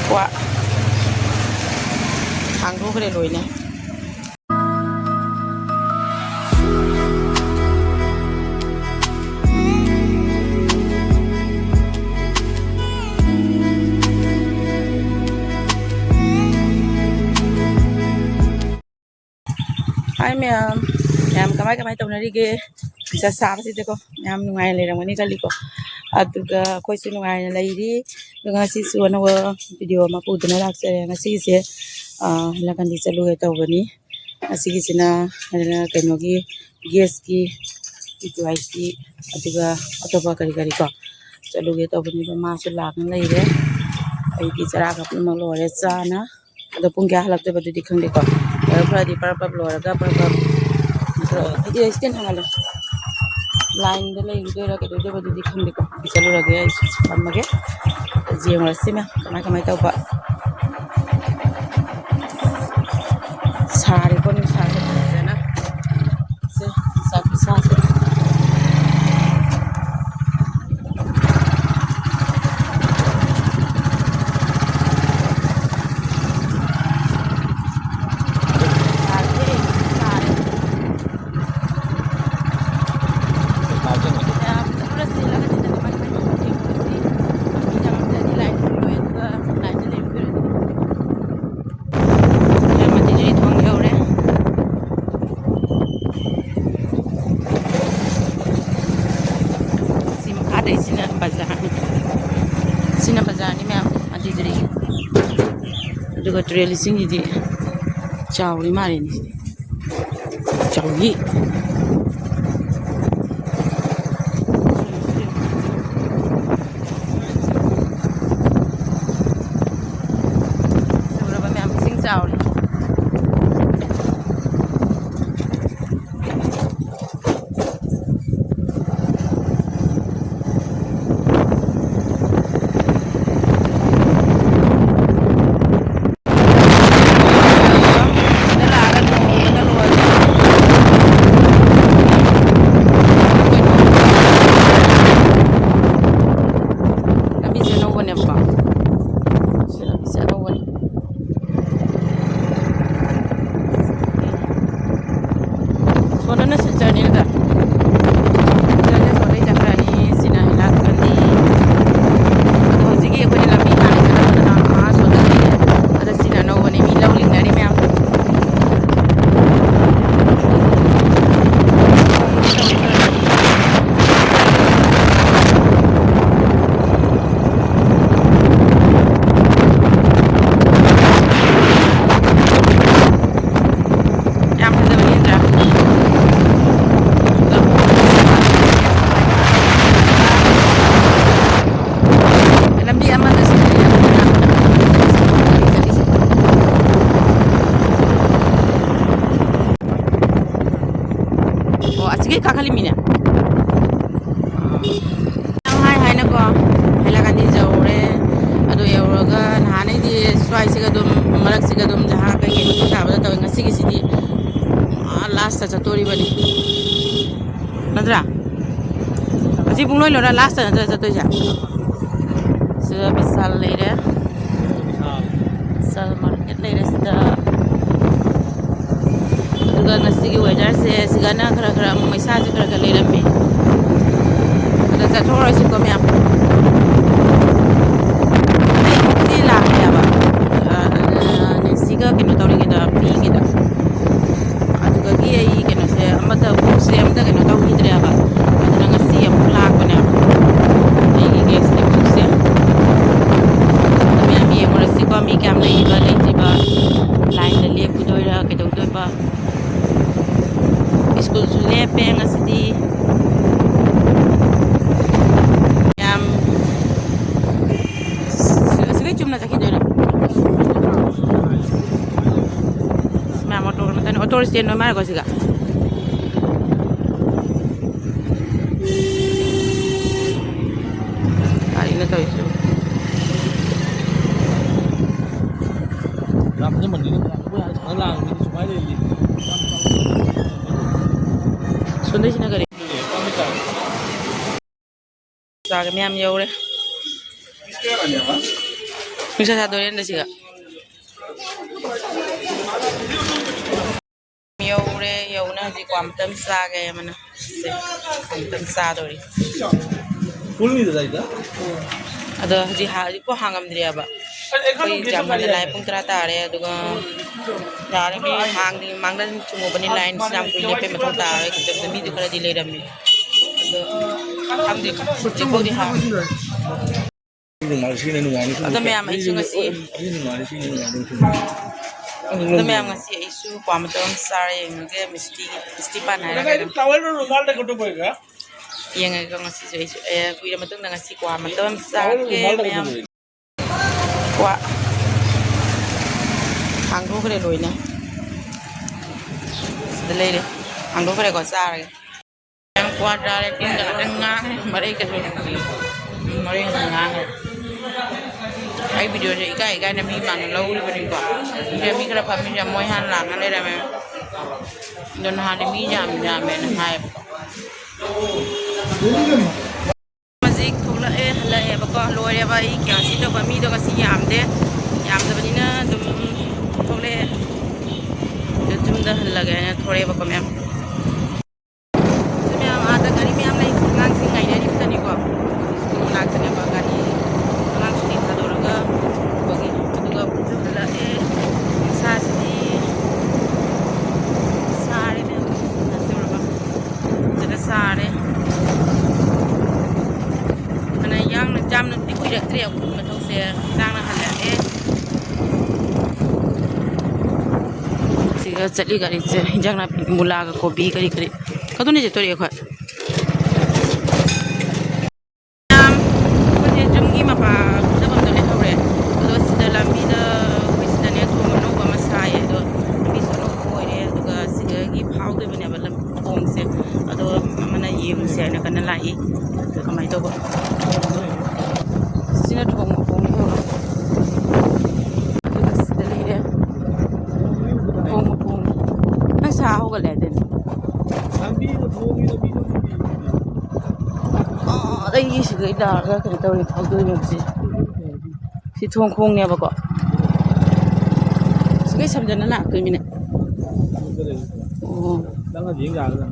Wa Anggo kere loine. Hi ma'am. Ma'am kamay taunarige. Bisa sabasite ko. Ma'am nungay leramani kaliko. Aduga koi su nungay na lairi. Ngasi su ano video mapudana laksare ngasi se lakan di salu eta ubani. Ngasi kisina kanogi gas ki itu IC aduga atopa kari ko. Salu eta ubani masu lakna laire. Ai ki chara ka pun malore chana. Ada pun kya halak te badu dikhang deko. Pradi parapap loraga parapap ये stand हमारे line दे ले इधर रखे तो इधर बड़ी दिखने देखो चलो लगे इस काम में जी हमारे से में कमाई तो बा सारे को नहीं सारे है ना से सब Sina bazar ni ma'am adi diri aduga trail sing di chawri mari ni chawri seberapa ma'am sing chawri Sige kakali mina. Hai na ko. Hala kan di jaure. Ado yauraga nahane di swai siga dum marak siga dum jaha ka ke ni ta bada taw ngasi gi sidi last ta chatori bani. Nadra. Aji bungloi lora last ta chatori ja. Sura bisal leire. Sal market leire sta ngasi ki weather se sigana khara maisa je khara le rame ada cha thora si ko mya ai la ya ba ne siga ke no tawri ke da pi ke da adu ga gi ai ke no se amata bu se amata ke no tawri dre ba adu ngasi am la ko na ai ge se bu se mya mi mo si ko mi kam nei ba line de le ku doi ra ke do ba school sulle penga sidi yam sige chumna sakhi doi ma motor na tan auto stand no mara ko siga ari na to isu ramne mandi na lang ni sumai le Sunday sina gari. Saga miyam yaure. Bisa satu rin na siya. Yaw na di kwamtam sa kaya man na. Kwamtam sa to rin. Full ni da ida. Ado di ko hangam diriya ba. Koy jam na lai pung trata are aduga dare mi mangdan chumo bani line snam ko lepe matong tare kitab mi di kala di le rami. Ado am di ko di ha. Ado may ama isu ngasi. Ado may ama ngasi isu kwamtam sare ngge misti pa na. Tawal ro rumal ta koto boy ga. Yang ngasi isu kuira matong ngasi kwamtam sare may am qua hàng đô cái này lùi nè đây đi hàng đô cái này còn xa rồi đang qua ra đây tiếng gà đang ngang mà đây cái này mà đây ngang rồi cái video này cái này mình mang lâu đi bên qua giờ mình cái phần mình làm môi han làm cái này là mình đồn hàng thì mình làm mình hay Mazik thula hala baka lore ba I kya si to kami to kasi yam de banina dum thole dum da hala ga na thore ba kamya semyam ada gari me am nai ngang sing ngai ni tani ko na tani ba gari ngang sing ta do ga bagi to ga hala sa si sare ne na se ba jada sare jam nanti ku ida tri aku matau se sang na hala siga chali gari che jang na mula ga kobi kari kadu ne je tori khwa ko je jumgi ma pa da bam dole hore do sida lambi da wisda ne to no ba masai do bi so no ko re do ga siga gi phau de bane ba lam pong se ado mana yim se na kana lai kamai to ba sina thong thong ho adu sida le re thong na sa ho ga le den Ambi no thogi no bi no đây chỉ cái đà ra cái tàu đi thâu tôi nhung si thong khong nè bà cọ cái sầm chân nó nặng cái mình này Đang là diễn ra rồi.